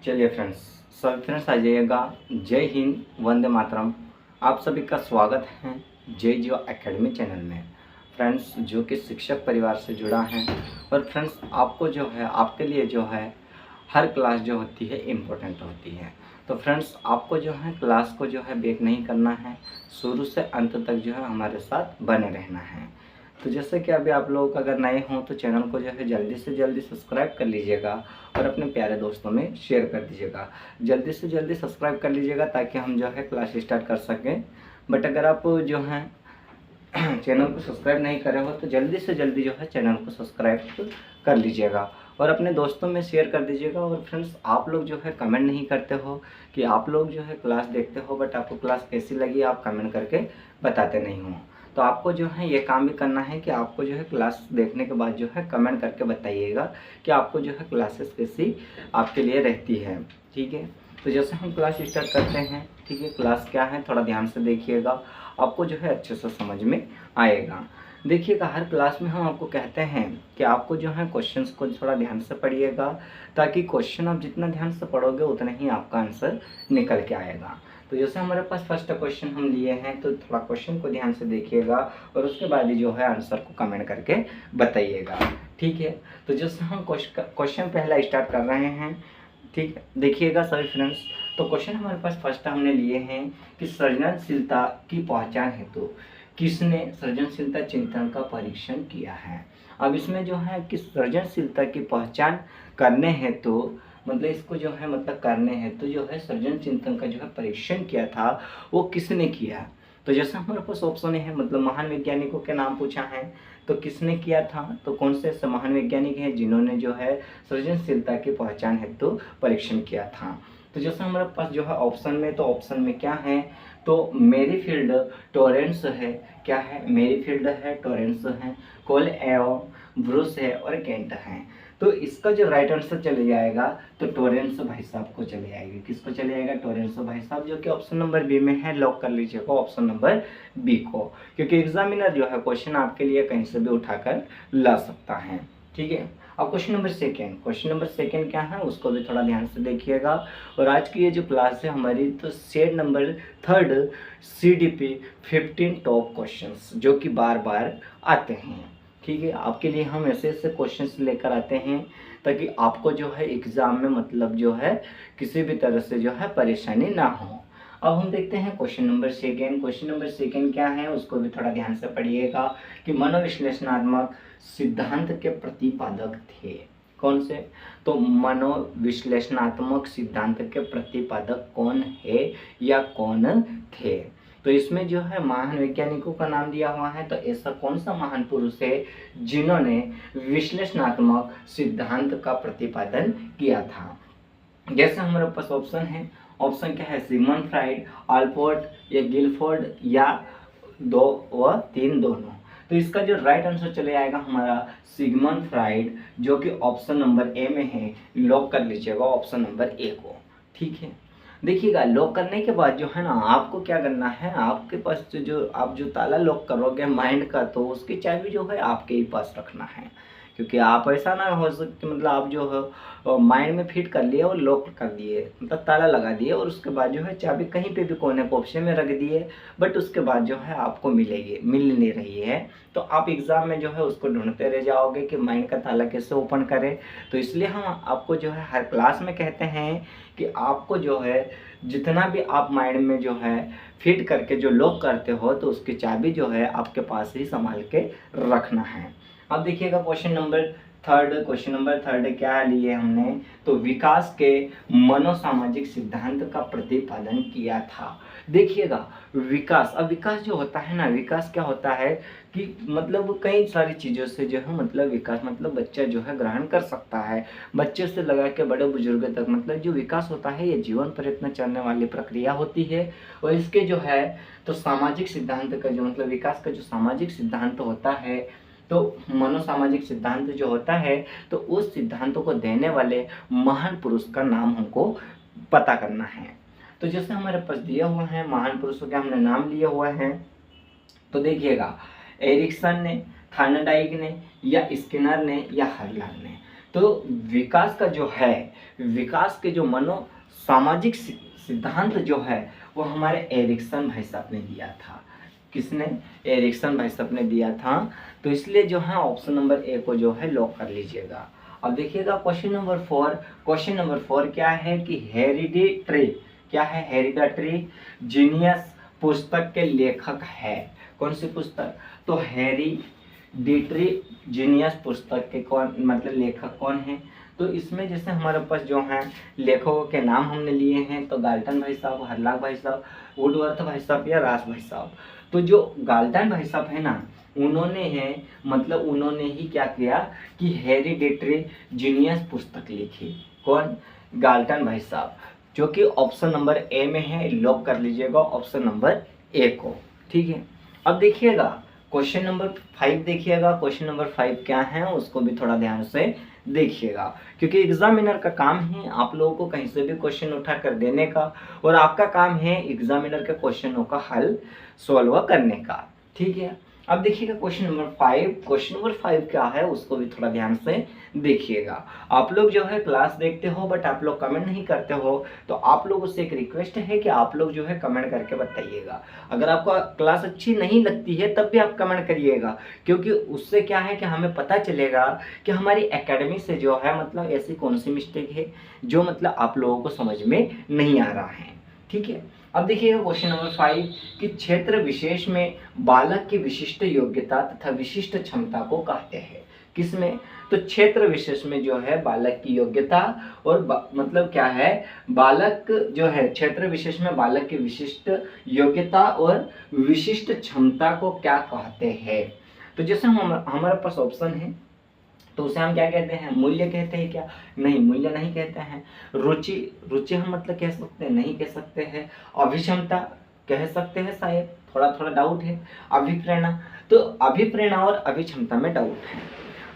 चलिए फ्रेंड्स, सभी फ्रेंड्स आ जाइएगा। जय हिंद, वंदे मातरम। आप सभी का स्वागत है जय जियो एकेडमी चैनल में। फ्रेंड्स, जो कि शिक्षक परिवार से जुड़ा है और फ्रेंड्स आपको जो है, आपके लिए जो है हर क्लास जो होती है इम्पोर्टेंट होती है। तो फ्रेंड्स आपको जो है क्लास को जो है ब्रेक नहीं करना है, शुरू से अंत तक जो है हमारे साथ बने रहना है। तो जैसे कि अभी आप लोग अगर नए हों तो चैनल को जो है जल्दी से जल्दी सब्सक्राइब कर लीजिएगा और अपने प्यारे दोस्तों में शेयर कर दीजिएगा। जल्दी से जल्दी सब्सक्राइब कर लीजिएगा ताकि हम जो है क्लास स्टार्ट कर सकें। बट अगर आप जो हैं चैनल को सब्सक्राइब नहीं करे हो तो जल्दी से जल्दी जो है चैनल को सब्सक्राइब कर लीजिएगा और अपने दोस्तों में शेयर कर दीजिएगा। और फ्रेंड्स आप लोग जो है कमेंट नहीं करते हो कि आप लोग जो है क्लास देखते हो, बट आपको क्लास कैसी लगी आप कमेंट करके बताते नहीं हो। तो आपको जो है ये काम भी करना है कि आपको जो है क्लास देखने के बाद जो है कमेंट करके बताइएगा कि आपको जो है क्लासेस कैसी आपके लिए रहती है। ठीक है, तो जैसे हम क्लास स्टार्ट करते हैं, ठीक है, क्लास क्या है थोड़ा ध्यान से देखिएगा, आपको जो है अच्छे से समझ में आएगा। देखिएगा, हर क्लास में हम आपको कहते हैं कि आपको जो है क्वेश्चंस को थोड़ा ध्यान से पढ़िएगा, ताकि क्वेश्चन आप जितना ध्यान से पढ़ोगे उतना ही आपका आंसर निकल के आएगा। तो जैसे हमारे पास फर्स्ट क्वेश्चन हम लिए हैं, तो थोड़ा क्वेश्चन को ध्यान से देखिएगा और उसके बाद ही जो है आंसर को कमेंट करके बताइएगा। ठीक है, तो जैसे हम क्वेश्चन पहला स्टार्ट कर रहे हैं, ठीक है, देखिएगा सभी फ्रेंड्स। तो क्वेश्चन हमारे पास फर्स्ट हमने लिए हैं कि सृजनशीलता की पहचान हेतु किसने सृजनशीलता चिंतन का परीक्षण किया है। अब इसमें जो है कि सृजनशीलता की पहचान करने हेतु मतलब इसको जो है मतलब करने हेतु जो है सृजन चिंतन का जो है परीक्षण किया था वो किसने किया। तो जैसे हमारे पास ऑप्शन है, मतलब महान वैज्ञानिकों के नाम पूछा है, तो किसने किया था, तो कौन से ऐसे महान वैज्ञानिक हैं जिन्होंने जो है सृजनशीलता की पहचान हेतु परीक्षण किया था। तो जैसे हमारे पास जो है ऑप्शन में, तो ऑप्शन में क्या है, तो मेरीफील्ड, टॉरेंस है, क्या है, मेरीफील्ड है, टॉरेंस है, कोल एवं ब्रूस है और केंट है। तो इसका जो राइट आंसर चले जाएगा तो टॉरेंस भाई साहब को चले जाएगी। किसको चले जाएगा, टॉरेंस भाई साहब, जो कि ऑप्शन नंबर बी में है। लॉक कर लीजिएगा ऑप्शन नंबर बी को, क्योंकि एग्जामिनर जो है क्वेश्चन आपके लिए कहीं से भी उठाकर ला सकता है। ठीक है, अब क्वेश्चन नंबर सेकेंड क्या है उसको भी थोड़ा ध्यान से देखिएगा। और आज की ये जो क्लास है हमारी, तो set number third CDP 15 top questions जो कि बार बार आते हैं। ठीक है, आपके लिए हम ऐसे ऐसे क्वेश्चंस लेकर आते हैं ताकि आपको जो है एग्ज़ाम में मतलब जो है किसी भी तरह से जो है परेशानी ना हो। अब हम देखते हैं क्वेश्चन नंबर सेकेंड क्या है उसको भी थोड़ा ध्यान से पढ़िएगा कि मनोविश्लेषणात्मक सिद्धांत के प्रतिपादक थे। कौन से, तो मनोविश्लेषणात्मक सिद्धांत के प्रतिपादक कौन है या कौन थे। तो इसमें जो है महान वैज्ञानिकों का नाम दिया हुआ है, तो ऐसा कौन सा महान पुरुष है जिन्होंने विश्लेषणात्मक सिद्धांत का प्रतिपादन किया था। जैसे हमारे पास ऑप्शन है, ऑप्शन क्या है, सिगमंड फ्राइड, अल्पोर्ट या गिलफोर्ड या 2 व 3 दोनों। तो इसका जो राइट आंसर चले आएगा हमारा सिगमंड फ्राइड, जो कि ऑप्शन नंबर ए में है। लॉक कर लीजिएगा ऑप्शन नंबर ए को। ठीक है, देखिएगा लॉक करने के बाद जो है ना आपको क्या करना है, आपके पास जो आप जो ताला लॉक करोगे माइंड का, तो उसकी चाबी जो है आपके ही पास रखना है। क्योंकि आप ऐसा ना हो सकते, मतलब आप जो है माइंड में फिट कर लिए और लॉक कर दिए, मतलब ताला लगा दिए और उसके बाद जो है चाबी कहीं पे भी कोने कोपचे में रख दिए, बट उसके बाद जो है आपको मिल नहीं रही है। तो आप एग्ज़ाम में जो है उसको ढूंढते रह जाओगे कि माइंड का ताला कैसे ओपन करें। तो इसलिए हम आपको जो है हर क्लास में कहते हैं कि आपको जो है जितना भी आप माइंड में जो है फिट करके जो लॉक करते हो, तो उसकी चाबी जो है आपके पास ही संभाल के रखना है। अब देखिएगा क्वेश्चन नंबर थर्ड क्या लिए हमने, तो विकास के मनोसामाजिक सिद्धांत का प्रतिपादन किया था। देखिएगा विकास, अब विकास जो होता है ना, विकास क्या होता है कि मतलब कई सारी चीज़ों से जो है मतलब विकास मतलब बच्चा जो है ग्रहण कर सकता है। बच्चे से लगा के बड़े बुजुर्ग तक मतलब जो विकास होता है ये जीवन प्रयत्न चलने वाली प्रक्रिया होती है। और इसके जो है तो सामाजिक सिद्धांत का जो मतलब विकास का जो सामाजिक सिद्धांत होता है, तो मनोसामाजिक सिद्धांत जो होता है, तो उस सिद्धांतों को देने वाले महान पुरुष का नाम हमको पता करना है। तो जैसे हमारे पास दिया हुआ है महान पुरुषों के हमने नाम लिए हुए हैं, तो देखिएगा एरिक्सन ने, थार्नडाइक ने या स्किनर ने या हर्लान ने। तो विकास का जो है, विकास के जो मनो सामाजिक सिद्धांत जो है वो हमारे एरिक्सन भाई साहब ने दिया था। किसने? एरिक्सन भाई साहब ने दिया था। तो इसलिए जो है ऑप्शन नंबर ए को जो है लॉक कर लीजिएगा। अब देखिएगा क्वेश्चन नंबर 4। क्वेश्चन नंबर 4 क्या है कि हेरिडिटरी, क्या है? हेरिडिटरी जीनियस पुस्तक के लेखक है। कौन सी पुस्तक? तो हेरिडिटरी जीनियस पुस्तक के कौन, मतलब लेखक कौन है? तो इसमें जैसे हमारे पास जो हैं लेखकों के नाम हमने लिए हैं, तो गाल्टन भाई साहब, हरलाक भाई साहब, वुडवर्थ भाई साहब या रास भाई साहब। तो जो गाल्टन भाई साहब है ना, उन्होंने है, मतलब उन्होंने ही क्या किया कि हेरिडिटरी जीनियस पुस्तक लिखी। कौन? गाल्टन भाई साहब, जो कि ऑप्शन नंबर ए में है। लॉक कर लीजिएगा ऑप्शन नंबर ए को। ठीक है। अब देखिएगा क्वेश्चन नंबर 5 देखिएगा। क्वेश्चन नंबर 5 क्या है उसको भी थोड़ा ध्यान से देखिएगा, क्योंकि एग्जामिनर का काम है आप लोगों को कहीं से भी क्वेश्चन उठा कर देने का, और आपका काम है एग्जामिनर के क्वेश्चनों का हल सॉल्व करने का। ठीक है। अब देखिएगा क्वेश्चन नंबर 5। क्वेश्चन नंबर 5 क्या है उसको भी थोड़ा ध्यान से देखिएगा। आप लोग जो है क्लास देखते हो बट आप लोग कमेंट नहीं करते हो, तो आप लोगों से एक रिक्वेस्ट है कि आप लोग जो है कमेंट करके बताइएगा। अगर आपको क्लास अच्छी नहीं लगती है तब भी आप कमेंट करिएगा, क्योंकि उससे क्या है कि हमें पता चलेगा कि हमारी एकेडमी से जो है मतलब ऐसी कौन सी मिस्टेक है जो मतलब आप लोगों को समझ में नहीं आ रहा है। ठीक है। अब देखिएगा क्वेश्चन नंबर 5 कि क्षेत्र विशेष में बालक की विशिष्ट योग्यता तथा विशिष्ट क्षमता को कहते हैं। किसमें? तो क्षेत्र विशेष में जो है बालक की योग्यता और मतलब क्या है, बालक जो है क्षेत्र विशेष में बालक की विशिष्ट योग्यता और विशिष्ट क्षमता को क्या कहते हैं। तो जैसे हमारे पास ऑप्शन है, तो उसे हम क्या कहते हैं? मूल्य कहते हैं क्या? नहीं, मूल्य नहीं कहते हैं। रुचि, रुचि हम मतलब कह सकते हैं? नहीं कह सकते हैं। अभिक्षमता कह सकते हैं शायद, थोड़ा थोड़ा डाउट है। अभिप्रेरणा, तो अभिप्रेरणा और अभिक्षमता में डाउट है।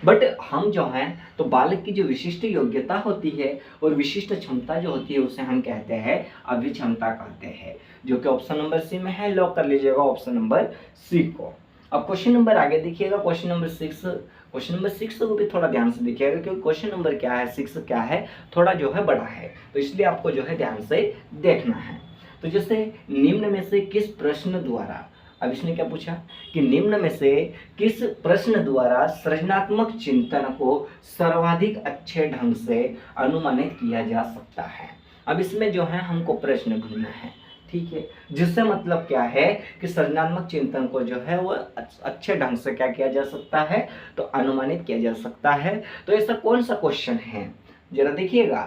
बट हम जो हैं तो बालक की जो विशिष्ट योग्यता होती है और विशिष्ट क्षमता जो होती है उसे हम कहते हैं अभिक्षमता कहते हैं, जो कि ऑप्शन नंबर सी में है। लॉक कर लीजिएगा ऑप्शन नंबर सी को। अब क्वेश्चन नंबर आगे देखिएगा, क्वेश्चन नंबर 6। क्वेश्चन नंबर 6 को भी थोड़ा ध्यान से देखिएगा, क्योंकि क्वेश्चन नंबर क्या है, 6 क्या है, थोड़ा जो है बड़ा है, तो इसलिए आपको जो है ध्यान से देखना है। तो जैसे निम्न में से किस प्रश्न द्वारा, अब इसने क्या पूछा कि निम्न में से किस प्रश्न द्वारा सृजनात्मक चिंतन को सर्वाधिक अच्छे ढंग से अनुमानित किया जा सकता है। अब इसमें जो है हमको प्रश्न ढूंढना है। ठीक है। जिससे मतलब क्या है कि सृजनात्मक चिंतन को जो है वो अच्छे ढंग से क्या किया जा सकता है, तो अनुमानित किया जा सकता है। तो ऐसा कौन सा क्वेश्चन है जरा देखिएगा।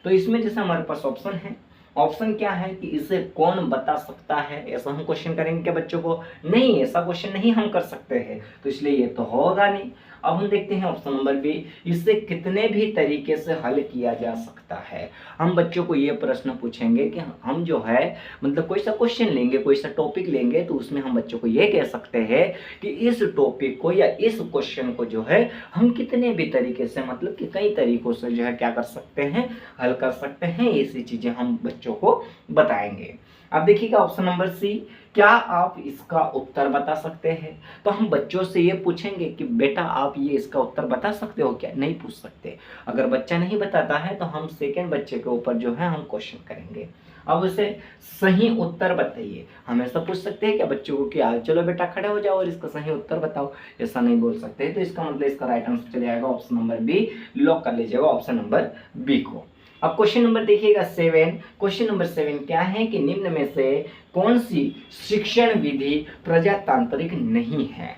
तो इसमें जैसे हमारे पास ऑप्शन है, ऑप्शन क्या है कि इसे कौन बता सकता है, ऐसा हम क्वेश्चन करेंगे क्या बच्चों को? नहीं, ऐसा क्वेश्चन नहीं हम कर सकते हैं, तो इसलिए ये तो होगा नहीं। अब हम देखते हैं ऑप्शन नंबर बी, इसे कितने भी तरीके से हल किया जा सकता है। हम बच्चों को ये प्रश्न पूछेंगे कि हम जो है मतलब कोई सा क्वेश्चन लेंगे, कोई सा टॉपिक लेंगे, तो उसमें हम बच्चों को ये कह सकते हैं कि इस टॉपिक को या इस क्वेश्चन को जो है हम कितने भी तरीके से मतलब कि कई तरीकों से जो है क्या कर सकते हैं, हल कर सकते हैं। ऐसी चीजें हम बच्चों को बताएंगे। अब देखिएगा ऑप्शन नंबर सी, क्या आप इसका उत्तर बता सकते हैं? तो हम बच्चों से ये पूछेंगे कि बेटा आप ये इसका उत्तर बता सकते हो क्या? नहीं पूछ सकते। अगर बच्चा नहीं बताता है तो हम सेकंड बच्चे के ऊपर जो है हम क्वेश्चन करेंगे। अब उसे सही उत्तर बताइए। हम ऐसा पूछ सकते हैं क्या बच्चों को कि आज चलो बेटा खड़े हो जाओ और इसका सही उत्तर बताओ? ऐसा नहीं बोल सकते। तो इसका मतलब इसका राइट आंसर चले जाएगा ऑप्शन नंबर बी। लॉक कर लीजिएगा ऑप्शन नंबर बी को। अब क्वेश्चन नंबर देखिएगा 7। क्वेश्चन नंबर 7 क्या है कि निम्न में से कौन सी शिक्षण विधि प्रजातांत्रिक नहीं है।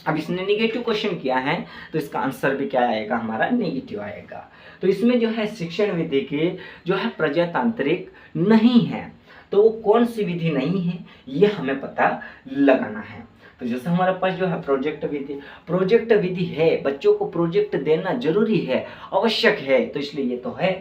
अब इसने नेगेटिव क्वेश्चन किया है तो इसका आंसर भी क्या आएगा, हमारा नेगेटिव आएगा। तो इसमें जो है शिक्षण विधि की जो है प्रजातांत्रिक नहीं है, तो वो कौन सी विधि नहीं है ये हमें पता लगाना है। तो जैसे हमारे पास जो है प्रोजेक्ट विधि है, बच्चों को प्रोजेक्ट देना जरूरी है, आवश्यक है, तो इसलिए ये तो है।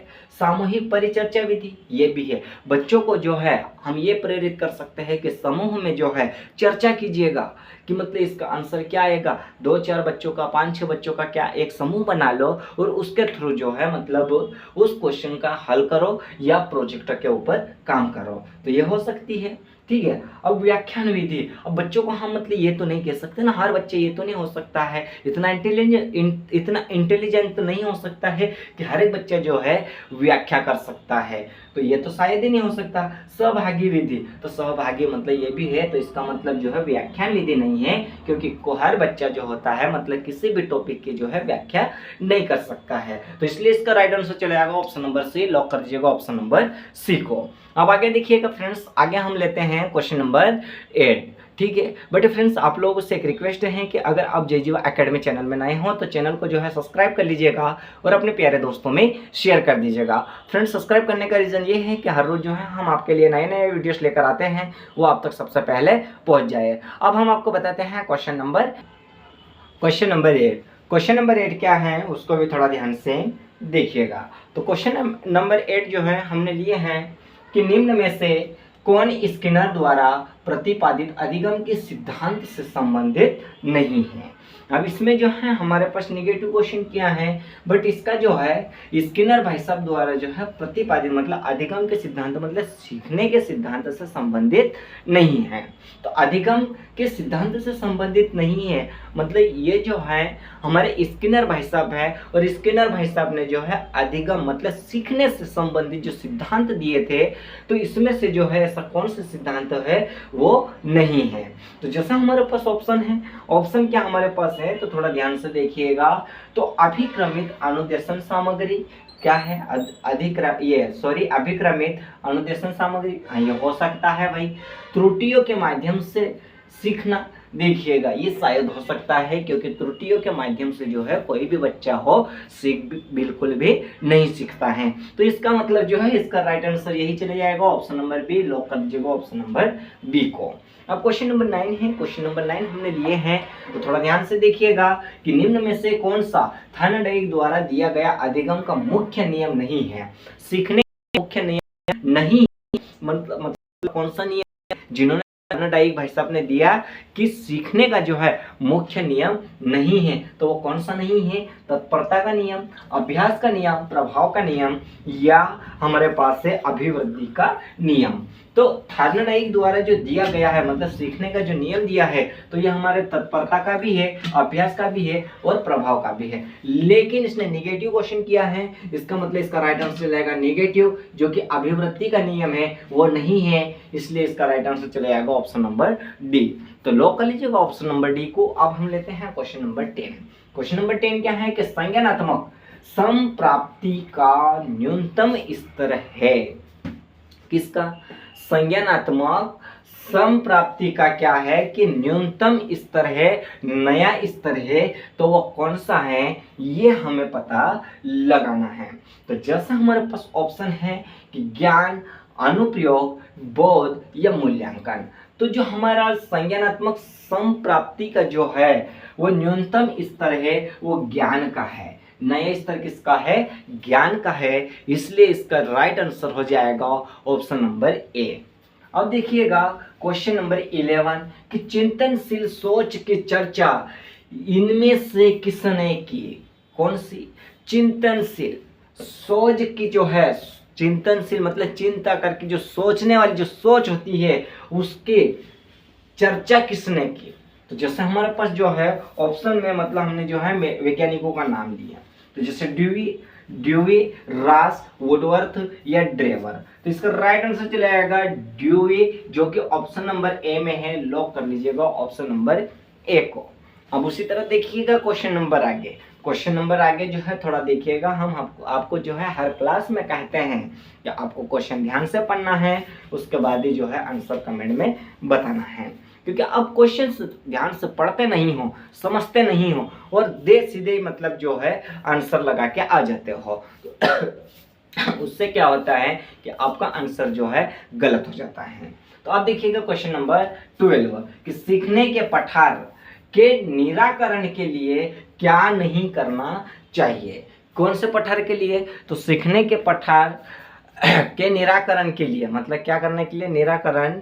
सामूहिक परिचर्चा विधि ये भी है, बच्चों को जो है हम ये प्रेरित कर सकते हैं कि समूह में जो है चर्चा कीजिएगा, कि मतलब इसका आंसर क्या आएगा, 2-4 बच्चों का 5-6 बच्चों का क्या एक समूह बना लो और उसके थ्रू जो है मतलब उस क्वेश्चन का हल करो या प्रोजेक्ट के ऊपर काम करो, तो ये हो सकती है। ठीक है। अब व्याख्यान विधि, अब बच्चों को हम मतलब ये तो नहीं कह सकते ना, हर बच्चे ये तो नहीं हो सकता है, इतना इंटेलिजेंट तो नहीं हो सकता है कि हर एक बच्चा जो है व्याख्या कर सकता है, तो ये तो शायद ही नहीं हो सकता। सहभागी विधि, तो सहभागी मतलब ये भी है, तो इसका मतलब जो है व्याख्यान विधि नहीं है, क्योंकि हर बच्चा जो होता है मतलब किसी भी टॉपिक की जो है व्याख्या नहीं कर सकता है, तो इसलिए इसका राइट आंसर चले जाएगा ऑप्शन नंबर सी। लॉक कर दीजिएगा ऑप्शन नंबर सी को। अब आगे देखिएगा फ्रेंड्स, आगे हम लेते हैं क्वेश्चन नंबर 8। ठीक है बट फ्रेंड्स, आप लोगों से एक रिक्वेस्ट है कि अगर आप जय जीवा एकेडमी चैनल में नए हो तो चैनल को जो है सब्सक्राइब कर लीजिएगा और अपने प्यारे दोस्तों में शेयर कर दीजिएगा। फ्रेंड्स, सब्सक्राइब करने का रीज़न ये है कि हर रोज़ जो है हम आपके लिए नए नए वीडियोस लेकर आते हैं, वो आप तक सबसे पहले पहुँच जाए। अब हम आपको बताते हैं क्वेश्चन नंबर 8। क्वेश्चन नंबर 8 क्या है उसको भी थोड़ा ध्यान से देखिएगा। तो क्वेश्चन नंबर 8 जो है हमने लिए हैं कि निम्न में से कौन स्किनर द्वारा प्रतिपादित अधिगम के सिद्धांत से संबंधित नहीं है। अब इसमें जो है हमारे पास निगेटिव क्वेश्चन क्या है, बट इसका जो है स्किनर भाई साहब द्वारा जो है प्रतिपादित मतलब अधिगम के सिद्धांत मतलब सीखने के सिद्धांत से संबंधित नहीं है। तो अधिगम के सिद्धांत से संबंधित नहीं है मतलब ये जो है हमारे स्किनर भाई साहब है, और स्किनर भाई साहब ने जो है अधिगम मतलब सीखने से संबंधित जो सिद्धांत दिए थे, तो इसमें से जो है ऐसा कौन सा सिद्धांत है वो नहीं है। तो जैसा हमारे पास ऑप्शन है, ऑप्शन क्या हमारे पास है तो थोड़ा ध्यान से देखिएगा। तो अभिक्रमित अनुदेशन सामग्री क्या है, अभिक्रमित अनुदेशन सामग्री, हाँ ये हो सकता है भाई। त्रुटियों के माध्यम से सीखना, देखिएगा ये शायद हो सकता है, क्योंकि त्रुटियों के माध्यम से जो है कोई भी बच्चा हो बिल्कुल भी नहीं सीखता है, तो इसका मतलब जो है इसका राइट आंसर यही चले जाएगा ऑप्शन नंबर बी। लॉक कर दीजिएगा ऑप्शन नंबर बी को। अब क्वेश्चन नंबर 9 है, क्वेश्चन नंबर 9 हमने लिए हैं, तो थोड़ा ध्यान से देखिएगा कि निम्न में से कौन सा थॉर्नडाइक द्वारा दिया गया अधिगम का मुख्य नियम नहीं है। सीखने का मुख्य नियम नहीं मतलब कौन सा नियम है जिन्होंने थॉर्नडाइक भाई साहब ने दिया कि सीखने का जो है मुख्य नियम नहीं है, तो वो कौन सा नहीं है, तत्परता का नियम, अभ्यास का नियम, प्रभाव का नियम, या हमारे पास है अभिवृद्धि का नियम। तो थॉर्नडाइक द्वारा जो दिया गया है मतलब सीखने का जो नियम दिया है, तो ये हमारे तत्परता का भी है, अभ्यास का भी है और प्रभाव का भी है, लेकिन इसने निगेटिव क्वेश्चन किया है, इसका मतलब इसका राइट आंसर चलेगा नेगेटिव, जो कि अभिवृद्धि का नियम है वो नहीं है, इसलिए इसका राइट आंसर चले जाएगा ऑप्शन नंबर डी। तो लॉक कर लीजिएगा ऑप्शन नंबर डी को। अब हम लेते हैं क्वेश्चन नंबर 10। क्वेश्चन नंबर 10 क्या है कि संज्ञानात्मक समप्राप्ति का न्यूनतम स्तर है। किसका? संज्ञानात्मक समप्राप्ति का क्या है कि न्यूनतम स्तर है, नया स्तर है, तो वो कौन सा है ये हमें पता लगाना है। तो जैसा हमारे पास ऑप्शन है कि ज्ञान, अनुप्रयोग, बोध या मूल्यांकन, तो जो हमारा संज्ञानात्मक समप्राप्ति का जो है वो न्यूनतम स्तर है वो ज्ञान का है, नया स्तर किसका है? ज्ञान का है, इसलिए इसका राइट आंसर हो जाएगा ऑप्शन नंबर ए। अब देखिएगा क्वेश्चन नंबर 11 कि चिंतनशील सोच की चर्चा इनमें से किसने की। कौन सी? चिंतनशील सोच की जो है, चिंतनशील मतलब चिंता करके जो सोचने वाली जो सोच होती है उसकी चर्चा किसने की। तो जैसे हमारे पास जो है ऑप्शन में मतलब हमने जो है वैज्ञानिकों का नाम दिया, तो जैसे ड्यूवी, रास, वुडवर्थ या ड्रेवर, तो इसका राइट आंसर चला जाएगा ड्यूवी, जो कि ऑप्शन नंबर ए में है। लॉक कर लीजिएगा ऑप्शन नंबर ए को। अब उसी तरह देखिएगा क्वेश्चन नंबर आगे, क्वेश्चन नंबर आगे जो है थोड़ा देखिएगा, हम आपको जो है हर क्लास में कहते हैं कि आपको क्वेश्चन ध्यान से पढ़ना है, उसके बाद ही जो है आंसर कमेंट में बताना है, क्योंकि अब क्वेश्चन ध्यान से पढ़ते नहीं हो, समझते नहीं हो और सीधे मतलब जो है आंसर लगा के आ जाते हो, तो उससे क्या होता है कि आपका आंसर जो है गलत हो जाता है। तो आप देखिएगा क्वेश्चन नंबर 12 कि सीखने के पठार के निराकरण के लिए क्या नहीं करना चाहिए। कौन से पठार के लिए? तो सीखने के पठार के निराकरण के लिए, मतलब क्या करने के लिए? निराकरण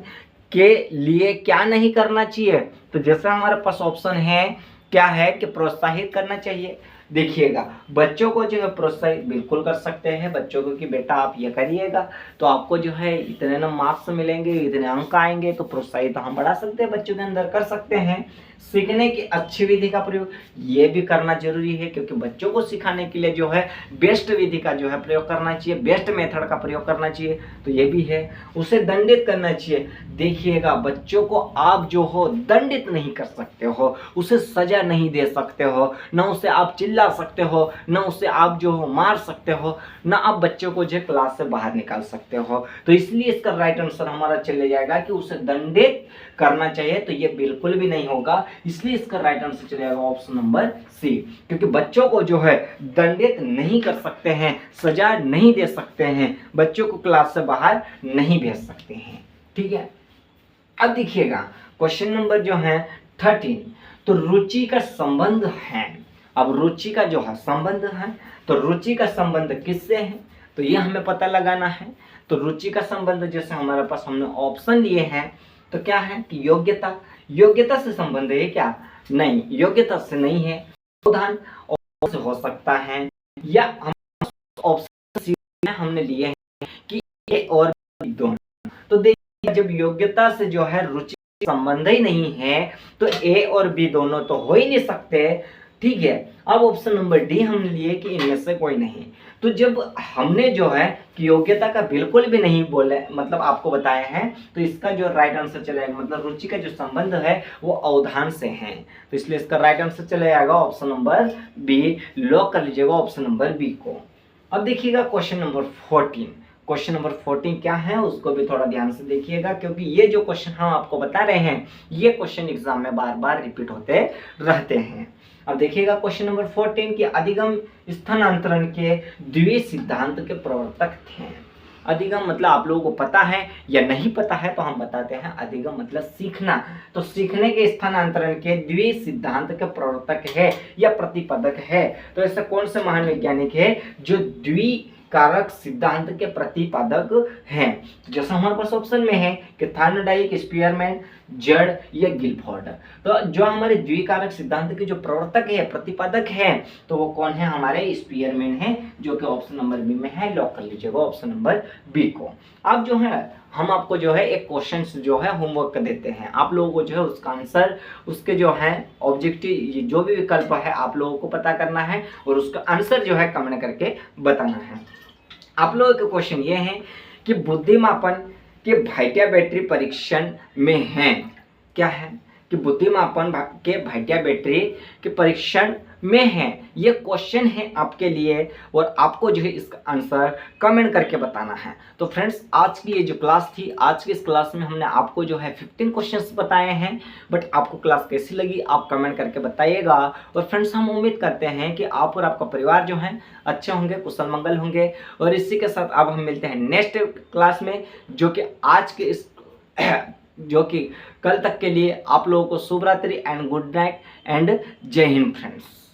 के लिए क्या नहीं करना चाहिए। तो जैसा हमारे पास ऑप्शन है क्या है कि प्रोत्साहित करना चाहिए, देखिएगा, बच्चों को जो है प्रोत्साहित बिल्कुल कर सकते हैं बच्चों को कि बेटा आप ये करिएगा तो आपको जो है इतने ना मार्क्स मिलेंगे, इतने अंक आएंगे, तो प्रोत्साहित हम बढ़ा सकते हैं बच्चों के अंदर, कर सकते हैं। सीखने की अच्छी विधि का प्रयोग ये भी करना जरूरी है, क्योंकि बच्चों को सिखाने के लिए जो है बेस्ट विधि का जो है प्रयोग करना चाहिए, बेस्ट मेथड का प्रयोग करना चाहिए, तो ये भी है। उसे दंडित करना चाहिए। देखिएगा, बच्चों को आप जो हो दंडित नहीं कर सकते हो, उसे सजा नहीं दे सकते हो, ना उसे आप चिल्ला सकते हो, ना उसे आप जो हो मार सकते हो, ना आप बच्चों को जो क्लास से बाहर निकाल सकते हो। तो इसलिए इसका राइट आंसर हमारा चले जाएगा कि उसे दंडित करना चाहिए, तो ये बिल्कुल भी नहीं होगा। इसलिए इसका राइट आंसर चले जाएगा ऑप्शन नंबर सी, क्योंकि बच्चों को जो है दंडित नहीं कर सकते हैं, सजा नहीं दे सकते हैं, बच्चों को क्लास से बाहर नहीं भेज सकते हैं। ठीक है, अब देखिएगा क्वेश्चन नंबर जो है 13, तो रुचि का संबंध है। अब रुचि का जो है संबंध है, तो रुचि का संबंध किससे है, तो ये हमें पता लगाना है। तो रुचि का संबंध जैसे हमारे पास हमने ऑप्शन लिए हैं, तो क्या है कि योग्यता, योग्यता से संबंध है क्या, नहीं, योग्यता से नहीं है। उदाहरण से हो सकता है, या हम ऑप्शन सी में हमने लिए हैं कि ए और बी दोनों। तो देखिए, जब योग्यता से जो है रुचि संबंध ही नहीं है, तो ए और बी दोनों तो हो ही नहीं सकते। ठीक है, अब ऑप्शन नंबर डी हमने लिए कि इनमें से कोई नहीं। तो जब हमने जो है कि योग्यता का बिल्कुल भी नहीं बोले, मतलब आपको बताया है, तो इसका जो राइट आंसर चलेगा, मतलब रुचि का जो संबंध है वो अवधान से है, तो इसलिए इसका राइट आंसर चले जाएगा ऑप्शन नंबर बी। लॉक कर लीजिएगा ऑप्शन नंबर बी को। अब देखिएगा क्वेश्चन नंबर 14। क्वेश्चन नंबर 14 क्या है उसको भी थोड़ा ध्यान से देखिएगा, क्योंकि ये जो क्वेश्चन हम आपको बता रहे हैं ये क्वेश्चन एग्जाम में बार बार रिपीट होते रहते हैं। अब देखिएगा क्वेश्चन नंबर 14 की अधिगम स्थानांतरण के द्वितीय सिद्धांत के प्रवर्तक थे। अधिगम मतलब आप लोगों को पता है या नहीं पता है, तो हम बताते हैं। अधिगम मतलब सीखना, तो सीखने के स्थानांतरण के द्वितीय सिद्धांत के प्रवर्तक है या प्रतिपादक है। तो ऐसा कौन से महान वैज्ञानिक है जो द्वितीय कारक सिद्धांत के प्रतिपादक हैं? जैसा हमारे पास ऑप्शन में है कि थॉर्नडाइक, स्पीयरमैन, जड़ या गिलफोर्ड। तो जो हमारे द्विकारक सिद्धांत के जो प्रवर्तक है, प्रतिपादक है, तो वो कौन है? हमारे स्पीयरमैन है, जो कि ऑप्शन नंबर बी में है। लॉक कर लीजिएगा ऑप्शन नंबर बी को। अब जो है हम आपको जो है एक क्वेश्चन जो है होमवर्क देते हैं, आप लोगों को जो है उसका आंसर, उसके जो है ऑब्जेक्टिव जो भी विकल्प है आप लोगों को पता करना है और उसका आंसर जो है कमेंट करके बताना है। आप लोगों के क्वेश्चन ये है कि बुद्धिमापन के भाइटिया बैटरी परीक्षण में है, क्या है कि बुद्धिमापन के भाइटिया बैटरी के परीक्षण में है, ये क्वेश्चन है आपके लिए और आपको जो है इसका आंसर कमेंट करके बताना है। तो फ्रेंड्स, आज की ये जो क्लास थी, आज की इस क्लास में हमने आपको जो है 15 क्वेश्चंस बताए हैं, बट आपको क्लास कैसी लगी आप कमेंट करके बताइएगा। और फ्रेंड्स, हम उम्मीद करते हैं कि आप और आपका परिवार जो है अच्छे होंगे, कुशल मंगल होंगे। और इसी के साथ अब हम मिलते हैं नेक्स्ट क्लास में, जो कि आज के इस जो कि कल तक के लिए आप लोगों को शुभ रात्रि एंड गुड नाइट एंड जय हिंद फ्रेंड्स।